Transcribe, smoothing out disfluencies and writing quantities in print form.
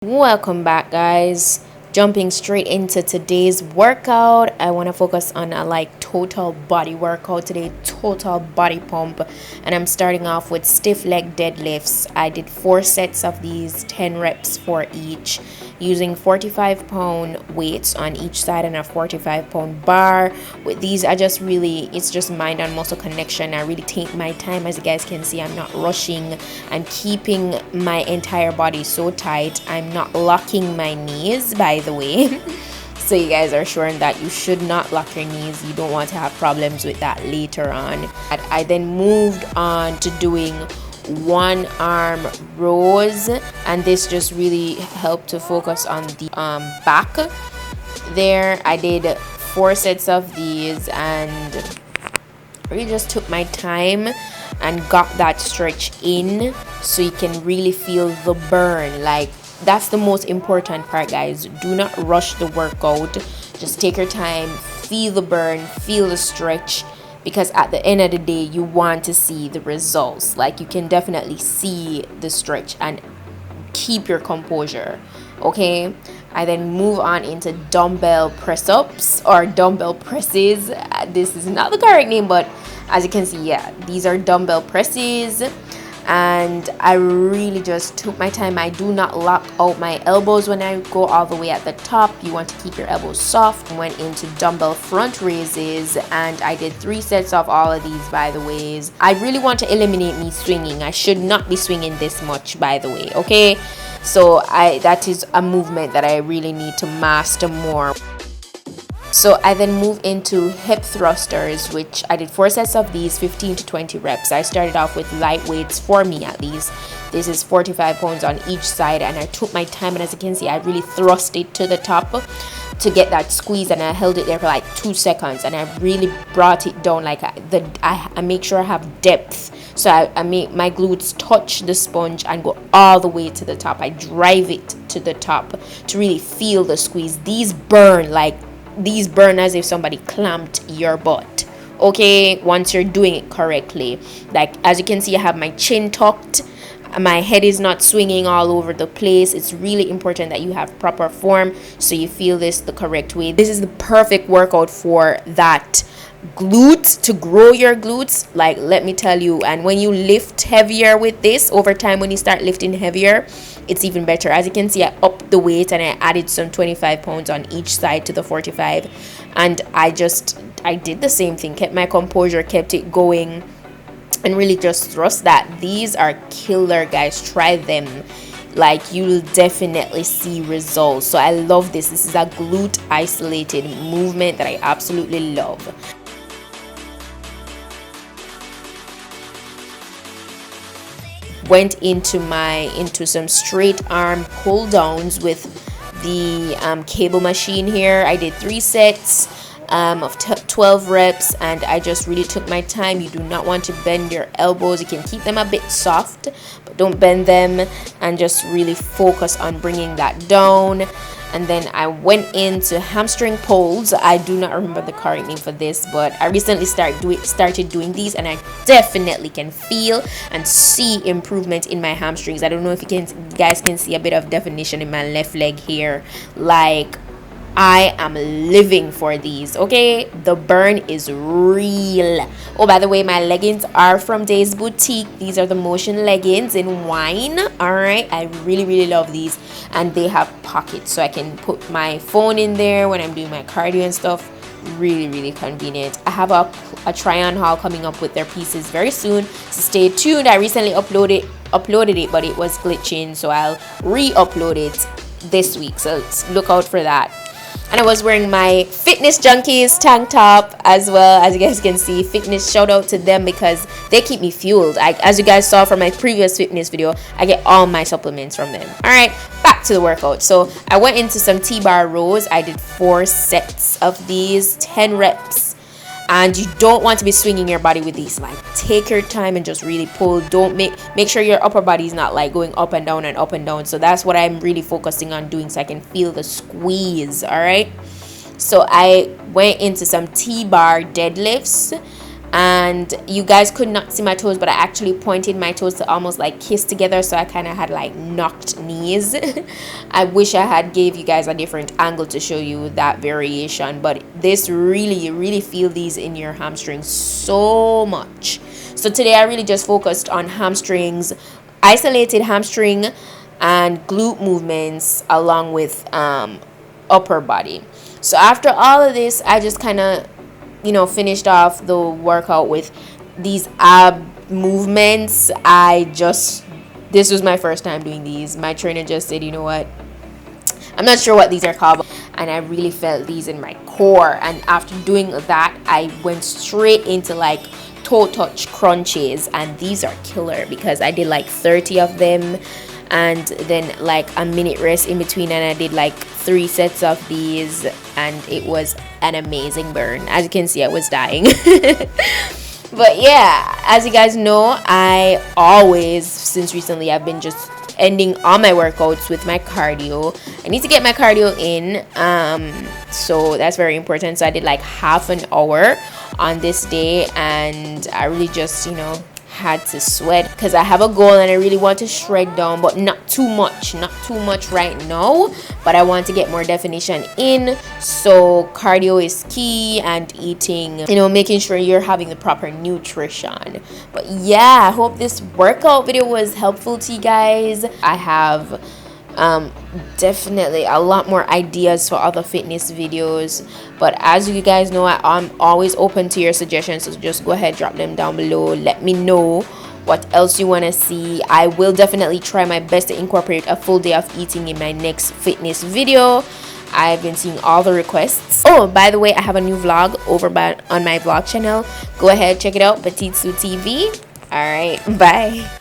Welcome back, guys. Jumping straight into today's workout, I want to focus on a total body workout today, total body pump, and I'm starting off with stiff leg deadlifts. I did 4 sets of these, 10 reps for each, using 45-pound weights on each side and a 45-pound bar. With these, it's just mind and muscle connection. I really take my time. As you guys can see, I'm not rushing. I'm keeping my entire body so tight. I'm not locking my knees, by the way. So you guys are sure that you should not lock your knees. You don't want to have problems with that later on. I then moved on to doing one arm rows, and this just really helped to focus on the back there. I did 4 sets of these and really just took my time and got that stretch in so you can really feel the burn. That's the most important part, guys. Do not rush the workout. Just take your time, feel the burn, feel the stretch, because at the end of the day, you want to see the results. You can definitely see the stretch and keep your composure. Okay, I then move on into dumbbell press-ups or dumbbell presses. This is not the correct name, but as you can see, yeah, these are dumbbell presses. And I really just took my time. I do not lock out my elbows when I go all the way at the top. You want to keep your elbows soft. Went into dumbbell front raises, and I did 3 sets of all of these, by the ways. I really want to eliminate me swinging. I should not be swinging this much, by the way, okay? So that is a movement that I really need to master more. So I then moved into hip thrusters, which I did 4 sets of these, 15 to 20 reps. I started off with light weights, for me at least. This is 45 pounds on each side, and I took my time, and as you can see, I really thrust it to the top to get that squeeze, and I held it there for 2 seconds, and I really brought it down. I make sure I have depth, so I make my glutes touch the sponge and go all the way to the top. I drive it to the top to really feel the squeeze. These burn as if somebody clamped your butt, okay, once you're doing it correctly. As you can see, I have my chin tucked, my head is not swinging all over the place. It's really important that you have proper form so you feel this the correct way. This is the perfect workout for that glutes, to grow your glutes, let me tell you. And when you lift heavier with this over time, when you start lifting heavier, it's even better. As you can see, I upped the weight and I added some 25 pounds on each side to the 45, and I did the same thing, kept my composure, kept it going, and really just thrust that. These are killer, guys. Try them. You'll definitely see results. So I love this. This is a glute isolated movement that I absolutely love. Went into some straight arm pull downs with the cable machine here. I did 3 sets of 12 reps, and I just really took my time. You do not want to bend your elbows. You can keep them a bit soft, but don't bend them, and just really focus on bringing that down. And then I went into hamstring pulls. I do not remember the correct name for this, but I recently started doing these, and I definitely can feel and see improvement in my hamstrings. I don't know if you guys can see a bit of definition in my left leg here. I am living for these, okay? The burn is real. Oh, by the way, my leggings are from Days Boutique. These are the motion leggings in wine. All right, I really love these, and they have pockets, so I can put my phone in there when I'm doing my cardio and stuff. Really convenient. I have a try-on haul coming up with their pieces very soon, so stay tuned. I recently uploaded it, but it was glitching, so I'll re-upload it this week, so look out for that. And I was wearing my Fitness Junkies tank top as well. As you guys can see, fitness, shout out to them because they keep me fueled. As you guys saw from my previous fitness video, I get all my supplements from them. All right, back to the workout. So I went into some T-bar rows. I did 4 sets of these, 10 reps. And you don't want to be swinging your body with these. Take your time and just really pull. Don't make sure your upper body is not going up and down and up and down. So that's what I'm really focusing on doing, so I can feel the squeeze. All right, so I went into some T-bar deadlifts, and you guys could not see my toes, but I actually pointed my toes to almost like kiss together, so I kind of had like knocked knees. I wish I had gave you guys a different angle to show you that variation, but this really feel these in your hamstrings so much. So today I really just focused on hamstrings, isolated hamstring and glute movements, along with upper body. So after all of this, I just kind of, you know, finished off the workout with these ab movements. This was my first time doing these. My trainer just said, you know what, I'm not sure what these are called, and I really felt these in my core. And after doing that, I went straight into like toe touch crunches, and these are killer because I did like 30 of them, and then like a minute rest in between, and I did like 3 sets of these, and it was an amazing burn. As you can see, I was dying. But yeah, as you guys know, I always, since recently, I've been just ending all my workouts with my cardio. I need to get my cardio in, so that's very important. So I did like half an hour on this day, and I really just, you know, had to sweat because I have a goal and I really want to shred down, but not too much right now, but I want to get more definition in. So cardio is key, and eating, you know, making sure you're having the proper nutrition. But yeah, I hope this workout video was helpful to you guys. I have definitely a lot more ideas for other fitness videos, but as you guys know, I'm always open to your suggestions, so just go ahead, drop them down below. Let me know what else you want to see. I will definitely try my best to incorporate a full day of eating in my next fitness video. I've been seeing all the requests. Oh, by the way, I have a new vlog over on my vlog channel. Go ahead, check it out, PETITE-SUE TV. All right, bye.